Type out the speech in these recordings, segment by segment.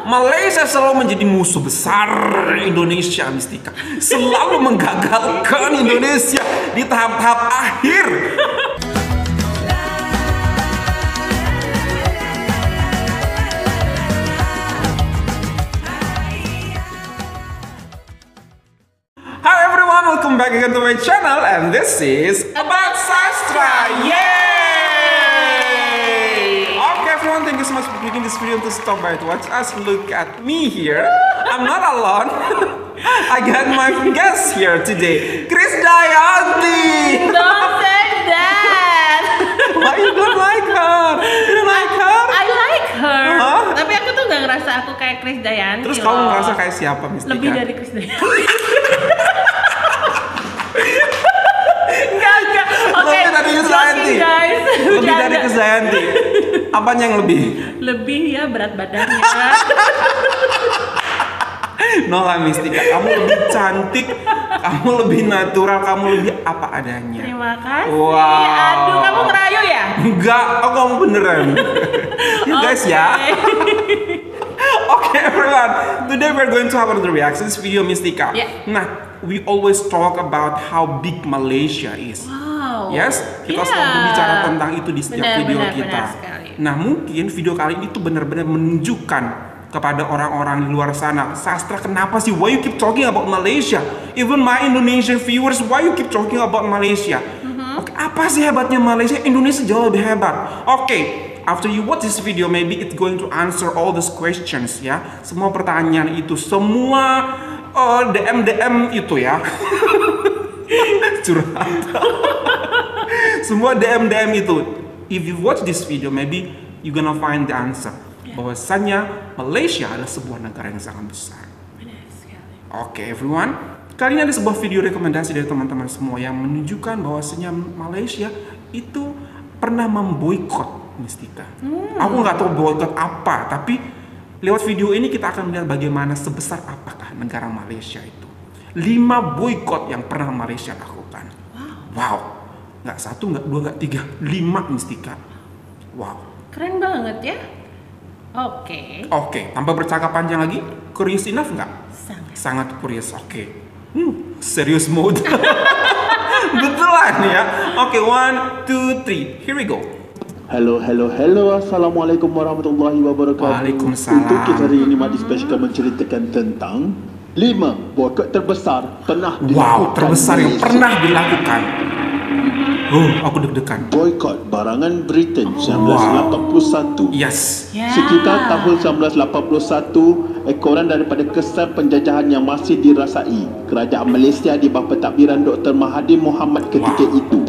Malaysia selalu menjadi musuh besar Indonesia, Mistika. Selalu menggagalkan Indonesia di tahap-tahap akhir. Hi everyone, welcome back again to my channel, and this is About Sastra. Yay! Okay everyone, thank you so much for clicking this video to stop by to watch us. Look at me here. I'm not alone. I got my guest here today, Krisdayanti. Don't say that. Why you don't like her? You don't like her? I like her. Huh? Tapi aku tuh gak ngerasa aku kayak Krisdayanti. Terus kamu ngerasa kayak siapa, Mistika? Lebih dari Krisdayanti. Enggak. Oke. Lebih dari Krisdayanti. Guys. Lebih dari Krisdayanti. Apanya yang lebih? Lebih ya berat badannya. Nola Mistika, kamu lebih cantik, kamu lebih natural, kamu lebih apa adanya. Terima kasih. Wow. Aduh, kamu ngerayu ya? Enggak, oh kamu beneran. You guys ya. Okay everyone, today we're going to have another reactions video, Mistika. Yeah. Nah, we always talk about how big Malaysia is. Wow. Yes, kita Yeah. selalu bicara tentang itu di setiap video kita. Benar sekali. Nah, mungkin video kali ini tuh benar-benar menunjukkan kepada orang-orang di luar sana, Sastra kenapa sih? Why you keep talking about Malaysia? Even my Indonesian viewers, why you keep talking about Malaysia? Oke, apa sih hebatnya Malaysia? Indonesia jauh lebih hebat. Oke, after you watch this video, maybe it's going to answer all these questions ya. Semua pertanyaan itu, semua DM itu ya. Curhat. Semua DM itu. If you watch this video, maybe you gonna find the answer. Bahwasannya Malaysia adalah sebuah negara yang sangat besar. Benar sekali. Oke everyone, kali ini ada sebuah video rekomendasi dari teman-teman semua yang menunjukkan bahwasannya Malaysia itu pernah memboikot Mistika. Aku nggak tahu boikot apa, tapi lewat video ini kita akan melihat bagaimana sebesar apakah negara Malaysia itu. 5 boikot yang pernah Malaysia lakukan. Wow. Nggak 1, nggak 2, nggak 3, 5 Mistika. Wow. Keren banget ya. Oke, tanpa bercakap panjang lagi, curious enough nggak? Sangat curious, oke. Serious mode. Betulan ya. Oke, 1, 2, 3, here we go. Hello, assalamualaikum warahmatullahi wabarakatuh. Waalaikumsalam. Untuk kita hari ini Madi Special menceritakan tentang 5 boikot terbesar pernah dilakukan. Wow, terbesar yang pernah dilakukan. Aku deg-degan. Boikot barangan Britain 1981. Yes. Sekitar tahun 1981, ekoran daripada kesan penjajahan yang masih dirasai kerajaan Malaysia di bawah pentadbiran Dr. Mahathir Mohamad ketika itu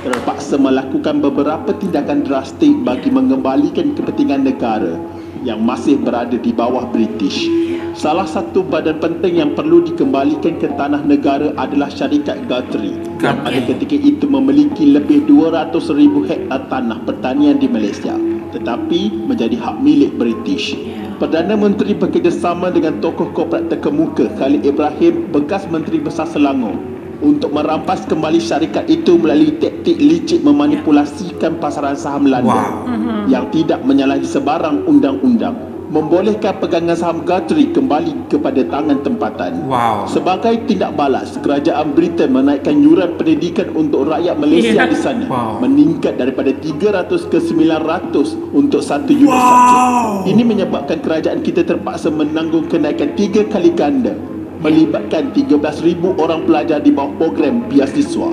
terpaksa melakukan beberapa tindakan drastik bagi mengembalikan kepentingan negara yang masih berada di bawah British. Salah satu badan penting yang perlu dikembalikan ke tanah negara adalah syarikat Guthrie yang pada ketika itu memiliki lebih 200,000 hektar tanah pertanian di Malaysia tetapi menjadi hak milik British. Perdana Menteri bekerjasama dengan tokoh korporat terkemuka Khalid Ibrahim, bekas Menteri Besar Selangor, untuk merampas kembali syarikat itu melalui taktik licik memanipulasikan pasaran saham London yang tidak menyalahi sebarang undang-undang, membolehkan pegangan saham Guthrie kembali kepada tangan tempatan. Sebagai tindak balas, kerajaan Britain menaikkan yuran pendidikan untuk rakyat Malaysia di sana, meningkat daripada 300 ke 900 untuk 1 unit saja. Ini menyebabkan kerajaan kita terpaksa menanggung kenaikan 3 kali ganda, melibatkan 13,000 orang pelajar di bawah program beasiswa.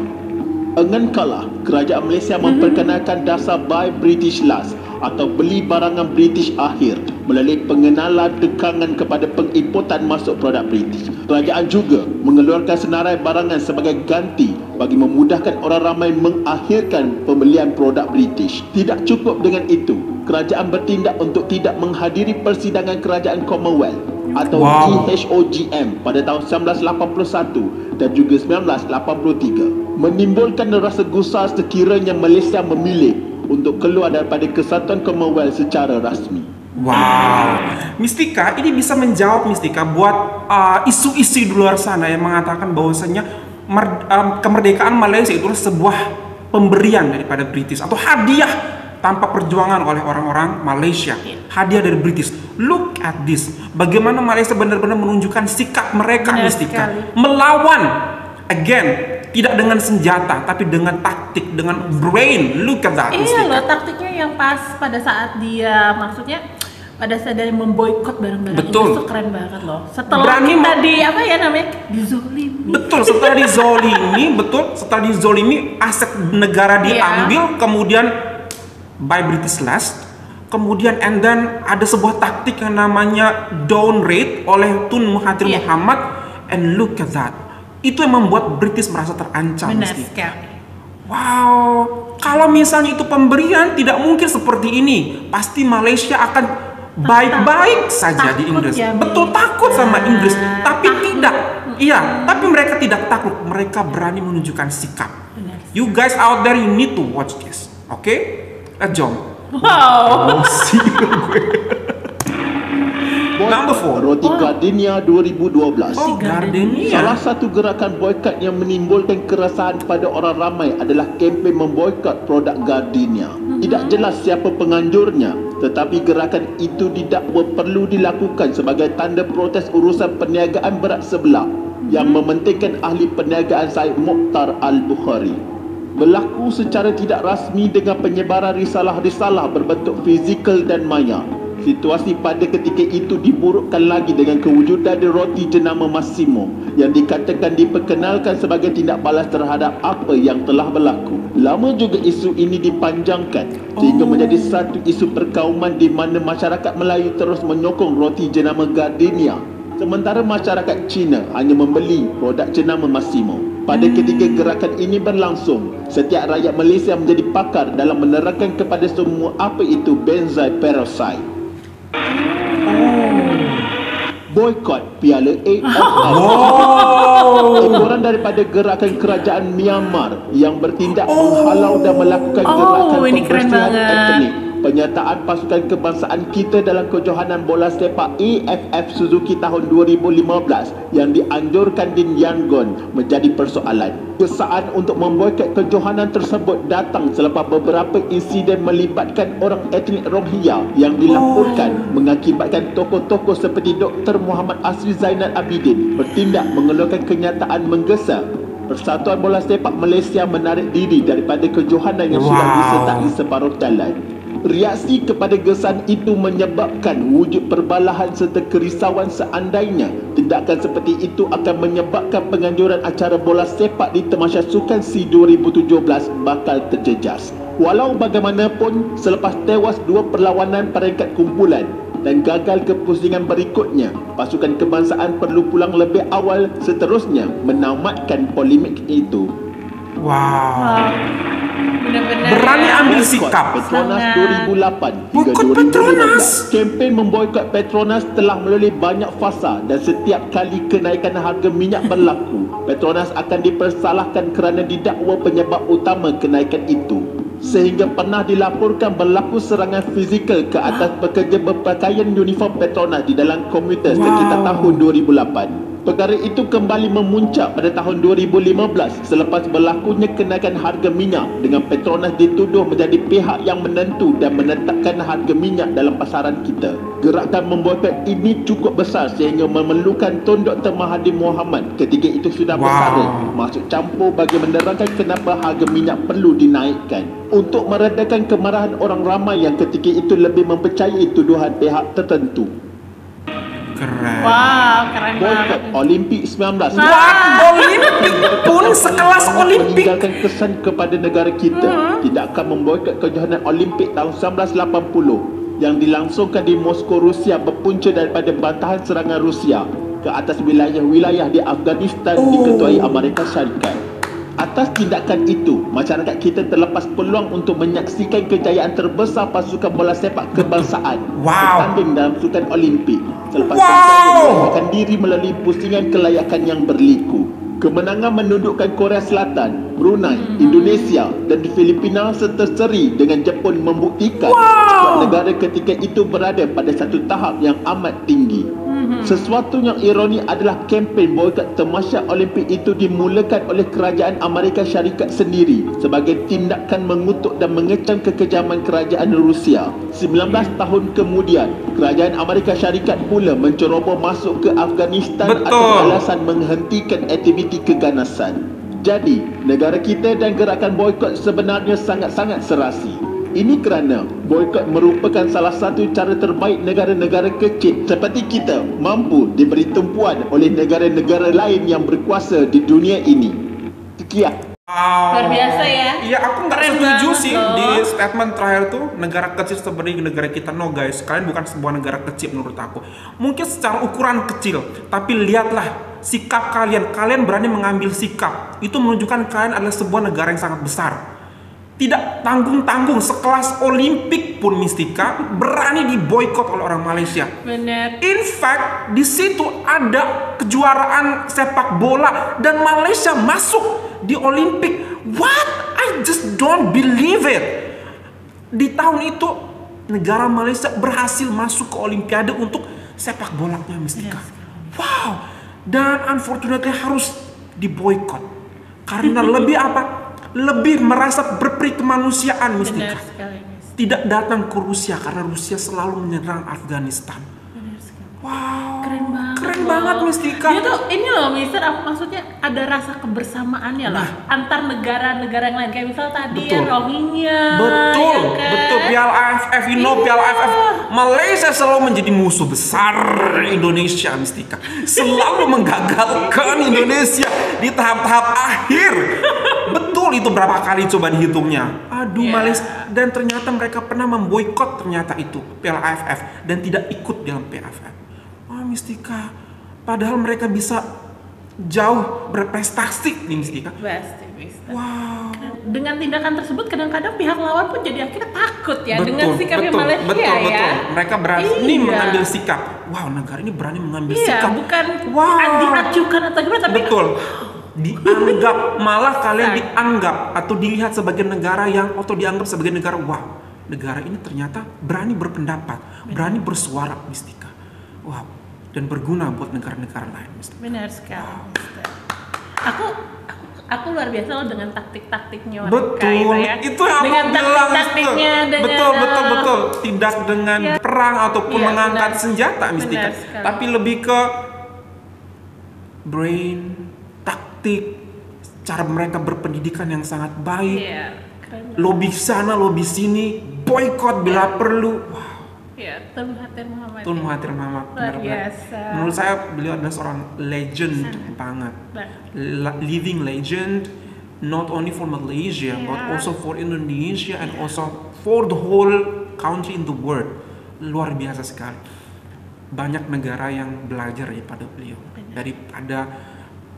Engan kalah, kerajaan Malaysia memperkenalkan dasar Buy British Last atau beli barangan British akhir melalui pengenalan tekangan kepada pengimportan masuk produk British. Kerajaan juga mengeluarkan senarai barangan sebagai ganti bagi memudahkan orang ramai mengakhirkan pembelian produk British. Tidak cukup dengan itu, kerajaan bertindak untuk tidak menghadiri persidangan kerajaan Commonwealth atau GHOGM pada tahun 1981 dan juga 1983, menimbulkan rasa gusar sekiranya Malaysia memilih untuk keluar daripada kesatuan Commonwealth secara rasmi. Wow, Mistika, ini bisa menjawab Mistika buat isu-isu di luar sana yang mengatakan bahwasanya kemerdekaan Malaysia itu sebuah pemberian daripada British atau hadiah tanpa perjuangan oleh orang-orang Malaysia. Hadiah dari British. Look at this. Bagaimana Malaysia benar-benar menunjukkan sikap mereka, Benar Mistika, sekali. melawan. Again, tidak dengan senjata, tapi dengan taktik, dengan brain. Look at that, Iya Mistika. loh, taktiknya yang pas pada saat dia, maksudnya pada saat dia memboikot barang-barang Betul. itu keren banget loh. Setelah Berani kita di apa ya namanya, dizolimi. Betul, setelah dizolimi, aset negara diambil, kemudian by British last, kemudian and then ada sebuah taktik yang namanya downgrade oleh Tun Mahathir Iya. Mohamad, and look at that. Itu yang membuat British merasa terancam. Benar Mistika. sekali. Wow, kalau misalnya itu pemberian, tidak mungkin seperti ini. Pasti Malaysia akan baik-baik saja di takut Inggris. ya, Mi. Betul, takut sama Inggris, tapi Takut. tidak. Iya, tapi mereka tidak takut. Mereka berani menunjukkan sikap. Benar. You guys out there, you need to watch this. Oke? Let's jump. Wow. Emosi gue. Number 4. Roti Gardenia 2012. Oh, Gardenia. Salah satu gerakan boikot yang menimbulkan keresahan pada orang ramai adalah kempen memboikot produk Gardenia. Tidak jelas siapa penganjurnya, tetapi gerakan itu didakwa perlu dilakukan sebagai tanda protes urusan perniagaan berat sebelah yang mementingkan ahli perniagaan Said Mokhtar Al-Bukhari. Berlaku secara tidak rasmi dengan penyebaran risalah-risalah berbentuk fizikal dan maya. Situasi pada ketika itu diburukkan lagi dengan kewujudan roti jenama Massimo yang dikatakan diperkenalkan sebagai tindak balas terhadap apa yang telah berlaku. Lama juga isu ini dipanjangkan sehingga menjadi satu isu perkauman di mana masyarakat Melayu terus menyokong roti jenama Gardenia, sementara masyarakat Cina hanya membeli produk jenama Massimo. Pada ketika gerakan ini berlangsung, setiap rakyat Malaysia menjadi pakar dalam menerangkan kepada semua apa itu benzai peroxide. Boykot Piala AFF. Ekoran daripada gerakan kerajaan Myanmar yang bertindak menghalau dan melakukan gerakan ini keren pembersihan banget. etnik. Penyataan pasukan kebangsaan kita dalam kejohanan bola sepak AFF Suzuki tahun 2015 yang dianjurkan di Yangon menjadi persoalan. Kesaan untuk memboikot kejohanan tersebut datang selepas beberapa insiden melibatkan orang etnik Rohingya yang dilaporkan mengakibatkan tokoh-tokoh seperti Dr. Muhammad Asri Zainal Abidin bertindak mengeluarkan kenyataan menggesa. Persatuan Bola Sepak Malaysia menarik diri daripada kejohanan yang sudah disertai separuh jalan. Reaksi kepada gesan itu menyebabkan wujud perbalahan serta kerisauan seandainya tindakan seperti itu akan menyebabkan penganjuran acara bola sepak di Tamasya Sukan SEA 2017 bakal terjejas. Walau bagaimanapun, selepas tewas dua perlawanan peringkat kumpulan dan gagal ke pusingan berikutnya, pasukan kebangsaan perlu pulang lebih awal seterusnya menamatkan polemik itu. Wow. Benar-benar Berani ya. ambil Boykot sikap. Petronas Sangat. 2008 hingga Boykot 2015. Petronas. Kempen memboikot Petronas telah melalui banyak fasa dan setiap kali kenaikan harga minyak berlaku, Petronas akan dipersalahkan kerana didakwa penyebab utama kenaikan itu. Sehingga pernah dilaporkan berlaku serangan fizikal ke atas pekerja berpakaian uniform Petronas di dalam komuter sekitar tahun 2008. Perkara itu kembali memuncak pada tahun 2015 selepas berlakunya kenaikan harga minyak dengan Petronas dituduh menjadi pihak yang menentu dan menetapkan harga minyak dalam pasaran kita. Gerakan memboikot ini cukup besar sehingga memerlukan Tun Dr. Mahathir Mohamad ketika itu sudah bersara masuk campur bagi menerangkan kenapa harga minyak perlu dinaikkan untuk meredakan kemarahan orang ramai yang ketika itu lebih mempercayai tuduhan pihak tertentu. Keren. Wow, keren Boykot banget. Olimpik 19. Olimpik pun sekelas Olimpik. Meninggalkan kesan kepada negara kita tidak akan memboikot kejohanan Olimpik tahun 1980 yang dilangsungkan di Moskow, Rusia, berpunca daripada bantahan serangan Rusia ke atas wilayah-wilayah di Afghanistan diketuai Amerika Syarikat. Atas tindakan itu, masyarakat kita terlepas peluang untuk menyaksikan kejayaan terbesar pasukan bola sepak kebangsaan bertanding dalam sukan Olimpik selepas menyatakan diri melalui pusingan kelayakan yang berliku. Kemenangan menundukkan Korea Selatan, Brunei, Indonesia dan Filipina serta seri dengan Jepun membuktikan skuad negara ketika itu berada pada satu tahap yang amat tinggi. Sesuatu yang ironi adalah kempen boikot tamasya Olimpik itu dimulakan oleh kerajaan Amerika Syarikat sendiri sebagai tindakan mengutuk dan mengecam kekejaman kerajaan Rusia. 19 tahun kemudian, kerajaan Amerika Syarikat pula menceroboh masuk ke Afghanistan atas alasan menghentikan aktiviti keganasan. Jadi, negara kita dan gerakan boikot sebenarnya sangat-sangat serasi. Ini kerana boikot merupakan salah satu cara terbaik negara-negara kecil seperti kita mampu diberi tumpuan oleh negara-negara lain yang berkuasa di dunia ini. Sekian. Luar biasa ya. Iya, aku nggak Keren setuju banget sih loh. di statement terakhir tuh negara kecil seperti negara kita. No guys, kalian bukan sebuah negara kecil menurut aku. Mungkin secara ukuran kecil, tapi lihatlah sikap kalian. Kalian berani mengambil sikap. Itu menunjukkan kalian adalah sebuah negara yang sangat besar. Tidak tanggung-tanggung, sekelas Olimpik pun Mistika berani diboikot oleh orang Malaysia. Bener. In fact, di situ ada kejuaraan sepak bola dan Malaysia masuk di Olimpik. What? I just don't believe it. Di tahun itu negara Malaysia berhasil masuk ke Olimpiade untuk sepak bolanya Mistika. Wow. Dan unfortunately harus diboikot karena lebih apa? Lebih merasa berperi kemanusiaan Mistika. Benar sekali, Miss. Tidak datang ke Rusia karena Rusia selalu menyerang Afghanistan. Benar sekali. Wow, Keren banget. keren loh. banget Mistika. Dia tuh ini loh, Mister, maksudnya ada rasa kebersamaannya lah antar negara-negara yang lain. Kayak misal tadi ya Betul. Rohingya. Betul, ya kan? betul. Piala AFF, you know, Piala AFF. Malaysia selalu menjadi musuh besar Indonesia Mistika. Selalu menggagalkan Indonesia di tahap-tahap akhir. Betul, itu berapa kali coba dihitungnya. Aduh, Malaysia. Dan ternyata mereka pernah memboikot ternyata itu Piala AFF dan tidak ikut dalam PAFF. Wah, Mistika. Padahal mereka bisa jauh berprestasi nih Mistika. Pasti, Mister. Wow. Dengan tindakan tersebut kadang-kadang pihak lawan pun jadi akhirnya takut ya Betul, dengan sikapnya betul, Malaysia betul, ya. betul. Mereka berani Iya. mengambil sikap. Wow, negara ini berani mengambil Iya, sikap. bukan Wow. diacukan atau gimana, tapi Betul. Dianggap, malah kalian dianggap atau dilihat sebagai negara yang atau dianggap sebagai negara, wow, negara ini ternyata berani berpendapat, berani bersuara Mistika. Wow, dan berguna buat negara-negara lain Mistika. benar sekali, Mister. Aku luar biasa loh dengan taktik-taktiknya mereka Betul, ya. itu yang dengan aku bilang taktik-taktiknya dengan betul. Tidak dengan perang ataupun Iya, mengangkat benar. senjata Mistika, Benar sekali. tapi lebih ke brain, taktik, cara mereka berpendidikan yang sangat baik. Iya, keren. Lobby sana, lobby sini, boykot bila perlu. Wow, Iya, Tun Mahathir Mohamad. Tun Mahathir Mohamad Luar benar-benar. biasa. Menurut saya beliau adalah seorang legend banget. Living legend, not only for Malaysia, but Yeah. also for Indonesia and also for the whole country in the world. Luar biasa sekali. Banyak negara yang belajar daripada beliau, daripada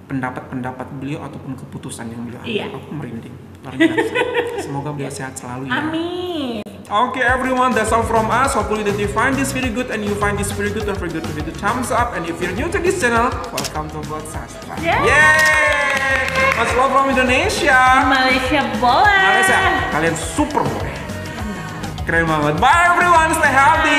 pendapat-pendapat beliau ataupun keputusan yang beliau ambil. Iya. Aku merinding. Luar biasa. Semoga beliau sehat selalu ya. Amin. Okay everyone, that's all from us. Hopefully that you find this video good and you find this very good. Don't forget to hit the thumbs up. And if you're new to this channel, welcome to Buat Sastra. Yay! Yay! Much love from Indonesia. Malaysia boleh. Malaysia, kalian super boleh. Keren banget. Bye everyone, stay healthy.